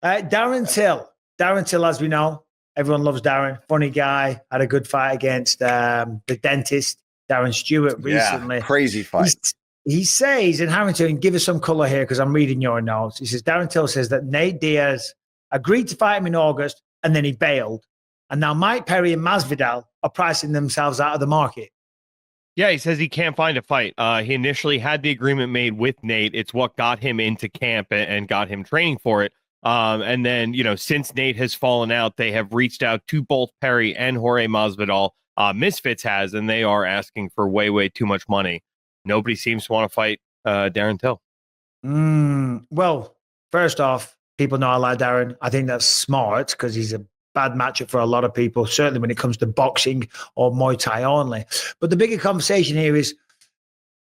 Darren Till. Darren Till, as we know, everyone loves Darren. Funny guy. Had a good fight against the dentist, Darren Stewart, recently. Crazy fight. He says, and Harrington, give us some color here because I'm reading your notes. He says, Darren Till says that Nate Diaz agreed to fight him in August and then he bailed. And now Mike Perry and Masvidal are pricing themselves out of the market. Yeah, he says he can't find a fight. He initially had the agreement made with Nate. It's what got him into camp and got him training for it. And then, since Nate has fallen out, they have reached out to both Perry and Jorge Masvidal. Misfits has, and they are asking for way, way too much money. Nobody seems to want to fight Darren Till. Well, first off, people know I like Darren. I think that's smart because he's a bad matchup for a lot of people, certainly when it comes to boxing or Muay Thai only. But the bigger conversation here is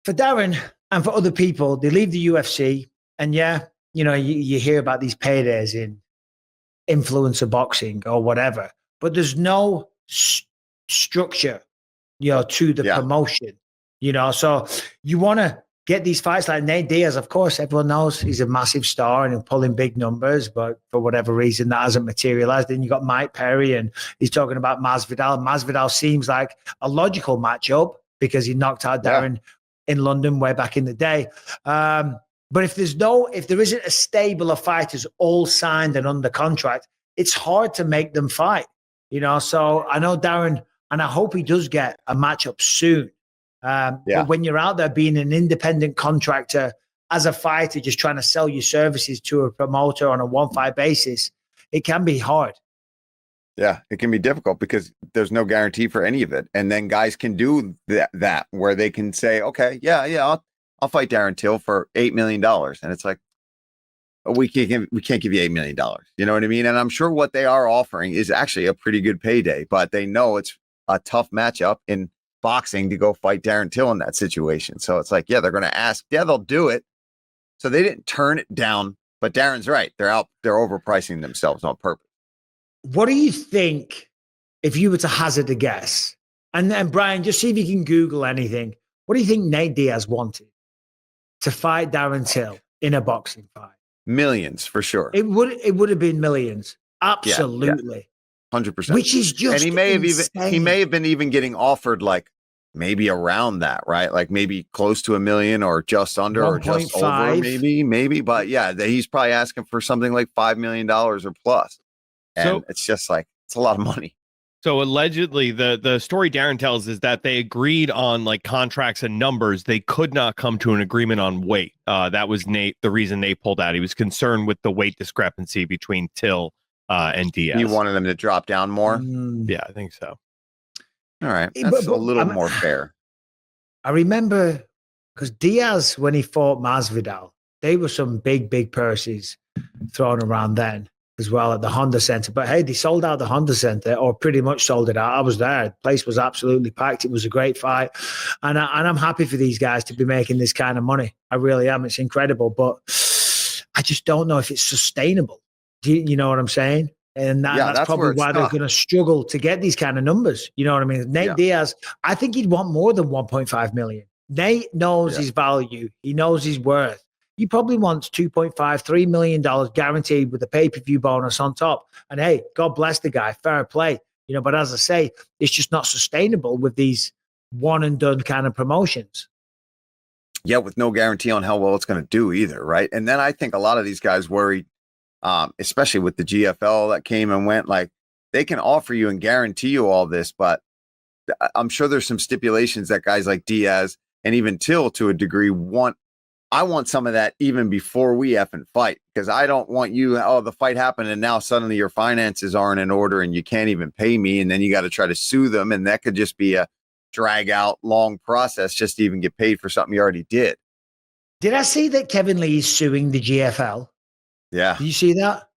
for Darren and for other people, they leave the UFC and you hear about these paydays in influencer boxing or whatever, but there's no structure, to the promotion, so you want to get these fights like Nate Diaz. Of course, everyone knows he's a massive star and he'll pull in big numbers, but for whatever reason, that hasn't materialized. Then you got Mike Perry and he's talking about Masvidal. Masvidal seems like a logical matchup because he knocked out Darren in London way back in the day. But if there isn't a stable of fighters all signed and under contract, it's hard to make them fight, So I know Darren, and I hope he does get a matchup soon. But when you're out there being an independent contractor as a fighter, just trying to sell your services to a promoter on a one-fight basis, it can be hard. Yeah, it can be difficult because there's no guarantee for any of it. And then guys can do that where they can say, okay, I'll fight Darren Till for $8 million. And it's like, we can't give you $8 million. You know what I mean? And I'm sure what they are offering is actually a pretty good payday, but they know it's a tough matchup in boxing to go fight Darren Till in that situation. So it's like, they're going to ask, they'll do it. So they didn't turn it down, but Darren's right. They're overpricing themselves on purpose. What do you think if you were to hazard a guess? And then Brian, just see if you can Google anything. What do you think Nate Diaz wanted to fight Darren Till in a boxing fight? Millions for sure. It would have been millions. Absolutely. 100%. Which is just, and he may have been even getting offered like maybe around that, right? Like maybe close to $1 million or just under 1. or just 5. over maybe. But he's probably asking for something like $5 million or plus. And it's just like, it's a lot of money. So allegedly the story Darren tells is that they agreed on like contracts and numbers. They could not come to an agreement on weight. That was the reason Nate pulled out. He was concerned with the weight discrepancy between Till and Diaz. You wanted them to drop down more? Yeah, I think so. All right. That's a little more fair. I remember because Diaz, when he fought Masvidal, they were some big purses thrown around then as well at the Honda Center. But hey, they sold out the Honda Center, or pretty much sold it out. I was there. The place was absolutely packed. It was a great fight. And I'm happy for these guys to be making this kind of money. I really am. It's incredible. But I just don't know if it's sustainable. Do you know what I'm saying? And that's probably why they're going to struggle to get these kind of numbers. You know what I mean? Nate Diaz, I think he'd want more than 1.5 million. Nate knows his value. He knows his worth. He probably wants $2.5-3 million guaranteed with a pay-per-view bonus on top. And hey, God bless the guy. Fair play. But as I say, it's just not sustainable with these one and done kind of promotions. Yeah, with no guarantee on how well it's going to do either, right? And then I think a lot of these guys worry, especially with the GFL that came and went, like they can offer you and guarantee you all this, but I'm sure there's some stipulations that guys like Diaz and even Till to a degree want. I want some of that even before we effing fight, because I don't want you, the fight happened and now suddenly your finances aren't in order and you can't even pay me. And then you got to try to sue them. And that could just be a drag out long process just to even get paid for something you already did. Did I see that Kevin Lee is suing the GFL? Yeah. Did you see that?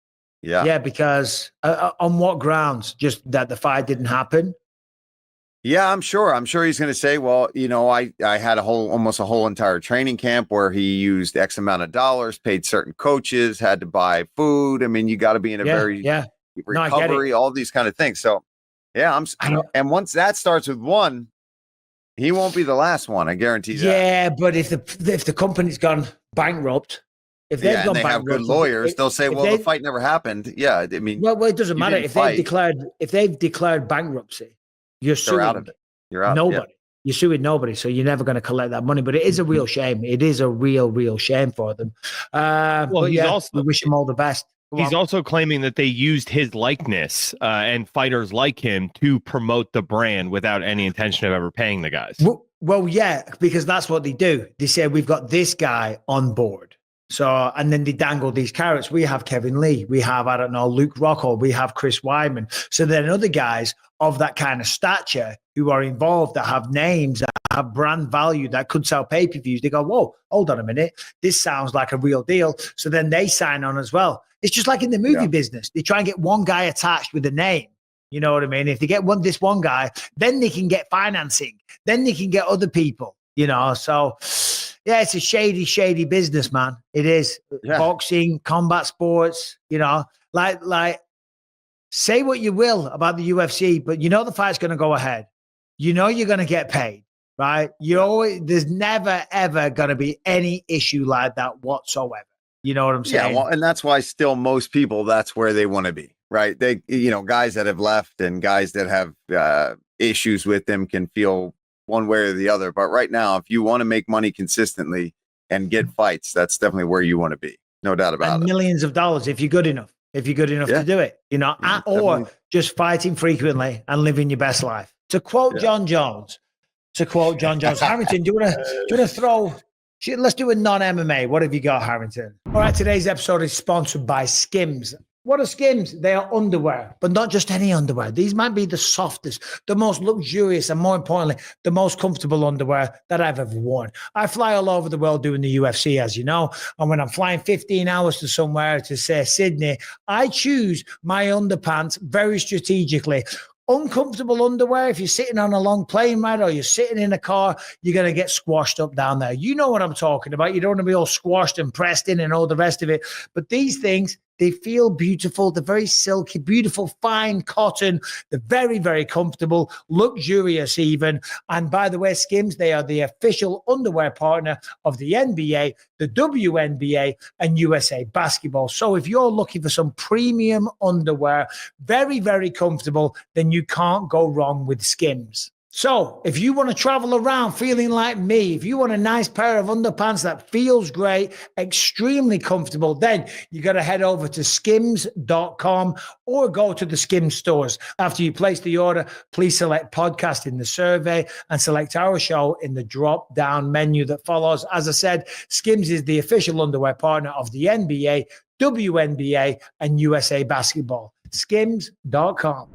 Yeah. Yeah, because on what grounds? Just that the fight didn't happen? Yeah, I'm sure he's going to say, well, I had almost a whole entire training camp where he used X amount of dollars, paid certain coaches, had to buy food. I mean, you got to be in a very recovery, all these kind of things. So, and once that starts with one, he won't be the last one. I guarantee that. Yeah, but if the company's gone bankrupt If they've Yeah, and gone they have good bankrupt, lawyers. They'll say, if "Well, the fight never happened." Yeah, I mean, well, it doesn't you matter didn't if they've fight. declared bankruptcy. You're They're out suing of it. You're out. Yeah. nobody. You're suing nobody, so you're never going to collect that money. But it is a real shame. It is a real shame for them. Well, but he's yeah, also we wish him all the best. He's also claiming that they used his likeness and fighters like him to promote the brand without any intention of ever paying the guys. Well, yeah, because that's what they do. They say, we've got this guy on board. So, and then they dangle these carrots. We have Kevin Lee. We have, I don't know, Luke Rockhold. We have Chris Weidman. So then other guys of that kind of stature who are involved that have names, that have brand value, that could sell pay-per-views. They go, whoa, hold on a minute. This sounds like a real deal. So then they sign on as well. It's just like in the movie business. They try and get one guy attached with a name. You know what I mean? If they get this one guy, then they can get financing. Then they can get other people, you know? So, yeah, it's a shady business, man. It is. Yeah. Boxing, combat sports, you know, like say what you will about the UFC, but you know the fight's going to go ahead. You know you're going to get paid, right? There's never, ever going to be any issue like that whatsoever. You know what I'm saying? Yeah, well, and that's why still most people, that's where they want to be, right? They, you know, guys that have left and guys that have issues with them can feel one way or the other. But right now, if you want to make money consistently and get fights, that's definitely where you want to be. No doubt about it. Millions of dollars if you're good enough. If you're good enough to do it, you know, or just fighting frequently and living your best life. To quote John Jones, Harrington, do you want to throw? Let's do a non-MMA. What have you got, Harrington? All right, today's episode is sponsored by Skims. What are Skims? They are underwear, but not just any underwear. These might be the softest, the most luxurious, and more importantly, the most comfortable underwear that I've ever worn. I fly all over the world doing the UFC, as you know, and when I'm flying 15 hours to somewhere, to say Sydney, I choose my underpants very strategically. Uncomfortable underwear, if you're sitting on a long plane ride or you're sitting in a car, you're going to get squashed up down there. You know what I'm talking about. You don't want to be all squashed and pressed in and all the rest of it. But these things, they feel beautiful. They're very silky, beautiful, fine cotton. They're very comfortable, luxurious even. And by the way, Skims, they are the official underwear partner of the NBA, the WNBA, and USA Basketball. So if you're looking for some premium underwear, very comfortable, then you can't go wrong with Skims. So if you want to travel around feeling like me, if you want a nice pair of underpants that feels great, extremely comfortable, then you got to head over to skims.com or go to the Skims stores. After you place the order, please select podcast in the survey and select our show in the drop down menu that follows. As I said, Skims is the official underwear partner of the NBA, WNBA, and USA Basketball. Skims.com.